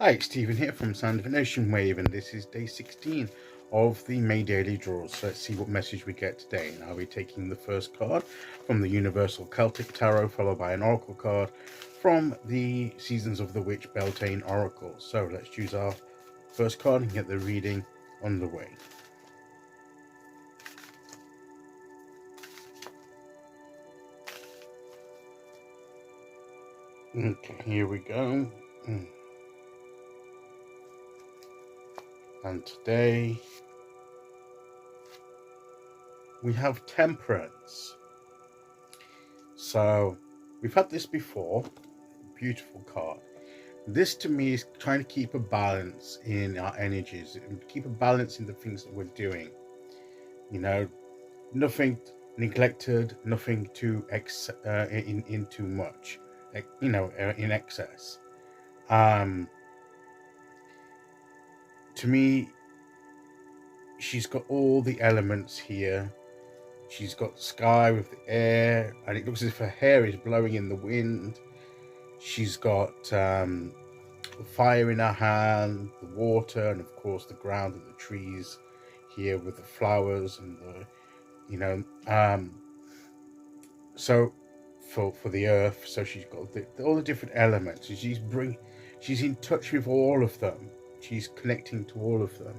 Hi, it's Stephen here from Sound of an Ocean Wave, and this is day 16 of the May Daily Draws. So let's see what message we get today. And I'll be taking the first card from the Universal Celtic Tarot, followed by an Oracle card from the Seasons of the Witch Beltane Oracle. So let's choose our first card and get the reading underway. Okay, here we go. And today we have Temperance. So we've had this before. Beautiful card. This to me is trying to keep a balance in our energies and keep a balance in the things that we're doing. Nothing neglected, nothing too in too much, in excess. To me, she's got all the elements here. She's got the sky with the air, and it looks as if her hair is blowing in the wind. She's got the fire in her hand, the water, and of course the ground and the trees here with the flowers and so for the earth. So she's got all the different elements. She's in touch with all of them. She's connecting to all of them,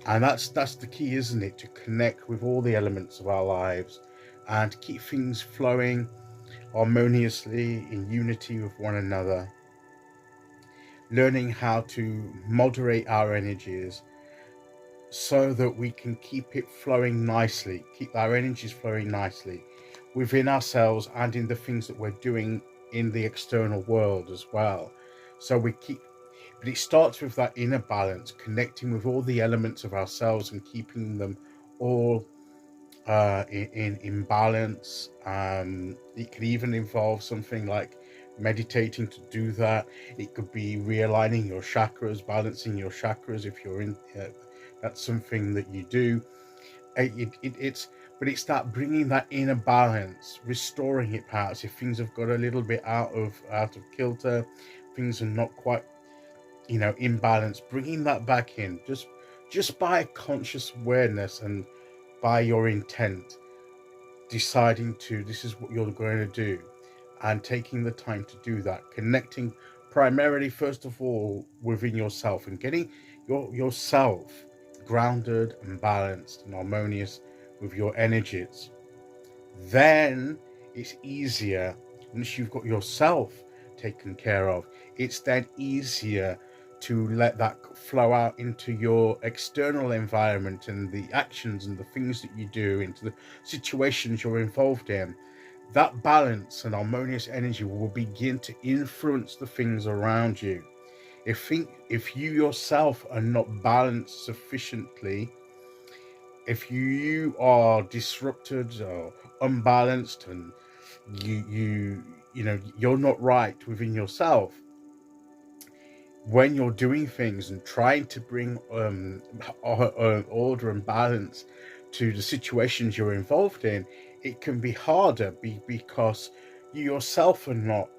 and that's the key, isn't it? To connect with all the elements of our lives and to keep things flowing harmoniously in unity with one another. Learning how to moderate our energies so that we can keep it flowing nicely, keep our energies flowing nicely within ourselves and in the things that we're doing in the external world as well. But it starts with that inner balance, connecting with all the elements of ourselves and keeping them all in balance. It could even involve something like meditating to do that. It could be realigning your chakras, balancing your chakras if you're in. That's something that you do. But it's that bringing that inner balance, restoring it perhaps if things have got a little bit out of kilter, things are not quite in balance, bringing that back in just by conscious awareness and by your intent, deciding to this is what you're going to do and taking the time to do that, connecting primarily first of all within yourself and getting yourself grounded and balanced and harmonious with your energies. Then it's easier. Once you've got yourself taken care of, it's then easier to let that flow out into your external environment and the actions and the things that you do, into the situations you're involved in. That balance and harmonious energy will begin to influence the things around you. If you yourself are not balanced sufficiently, if you are disrupted or unbalanced and you're not right within yourself, when you're doing things and trying to bring order and balance to the situations you're involved in, it can be harder because you yourself are not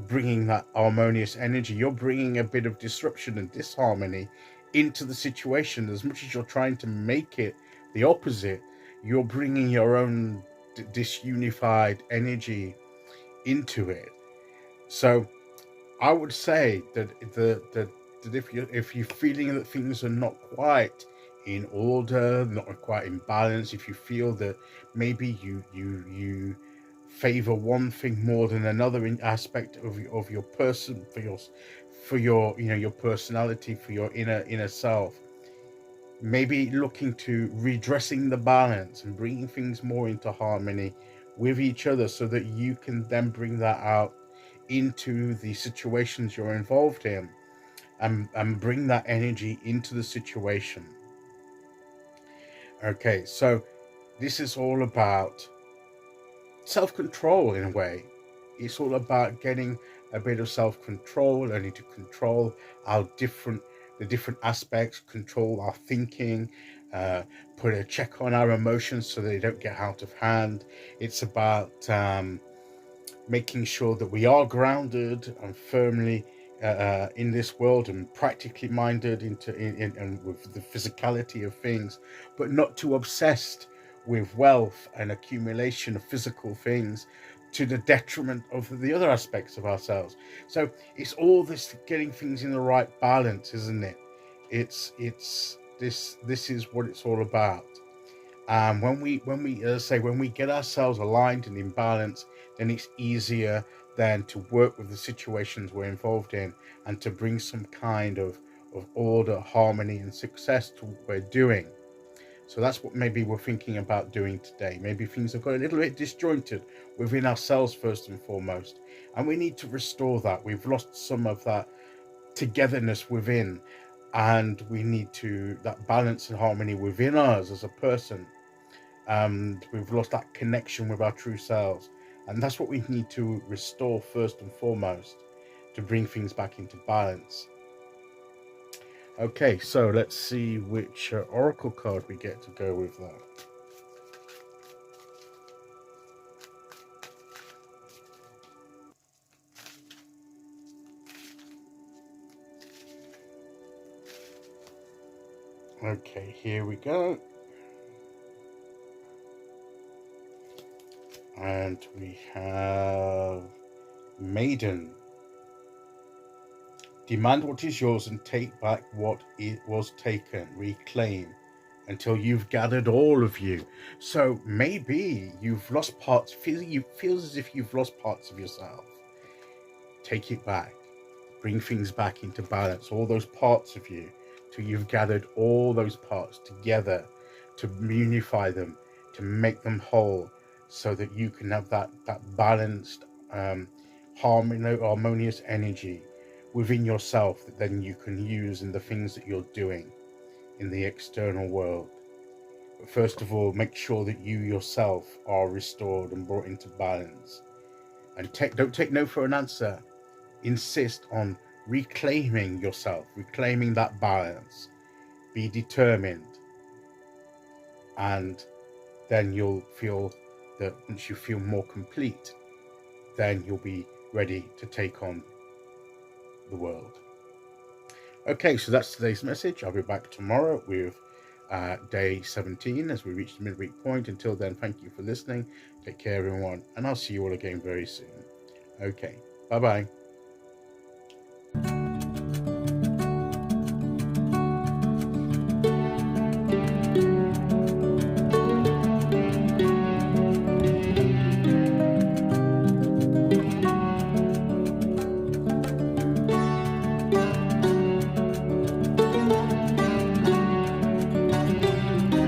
bringing that harmonious energy. You're bringing a bit of disruption and disharmony into the situation. As much as you're trying to make it the opposite, you're bringing your own disunified energy into it. So I would say that if you're feeling that things are not quite in order, not quite in balance, if you feel that maybe you favor one thing more than another in aspect of your person, for your personality, for your inner self, maybe looking to redressing the balance and bringing things more into harmony with each other so that you can then bring that out into the situations you're involved in and bring that energy into the situation. Okay, so this is all about self-control in a way. It's all about getting a bit of self-control, learning to control the different aspects, control our thinking, put a check on our emotions so they don't get out of hand. It's about making sure that we are grounded and firmly in this world and practically minded and with the physicality of things, but not too obsessed with wealth and accumulation of physical things to the detriment of the other aspects of ourselves. So it's all this getting things in the right balance, isn't it? It's this is what it's all about. When we get ourselves aligned and in balance, then it's easier then to work with the situations we're involved in and to bring some kind of order, harmony, and success to what we're doing. So that's what maybe we're thinking about doing today. Maybe things have got a little bit disjointed within ourselves first and foremost, and we need to restore that. We've lost some of that togetherness within, and we need to that balance and harmony within us as a person. And we've lost that connection with our true selves, and that's what we need to restore first and foremost to bring things back into balance. Okay, so let's see which oracle card we get to go with that. Okay, here we go. And we have Maiden. Demand what is yours and take back what it was taken. Reclaim until you've gathered all of you. So maybe you've lost parts. Feels as if you've lost parts of yourself. Take it back. Bring things back into balance. All those parts of you till you've gathered all those parts together to unify them, to make them whole, so that you can have that balanced, harmonious energy within yourself that then you can use in the things that you're doing in the external world. But first of all, make sure that you yourself are restored and brought into balance. And don't take no for an answer. Insist on reclaiming yourself, reclaiming that balance. Be determined, and then you'll feel that once you feel more complete, then you'll be ready to take on the world. Okay, so that's today's message. I'll be back tomorrow with day 17 as we reach the midweek point. Until then, thank you for listening. Take care, everyone, and I'll see you all again very soon. Okay, bye bye.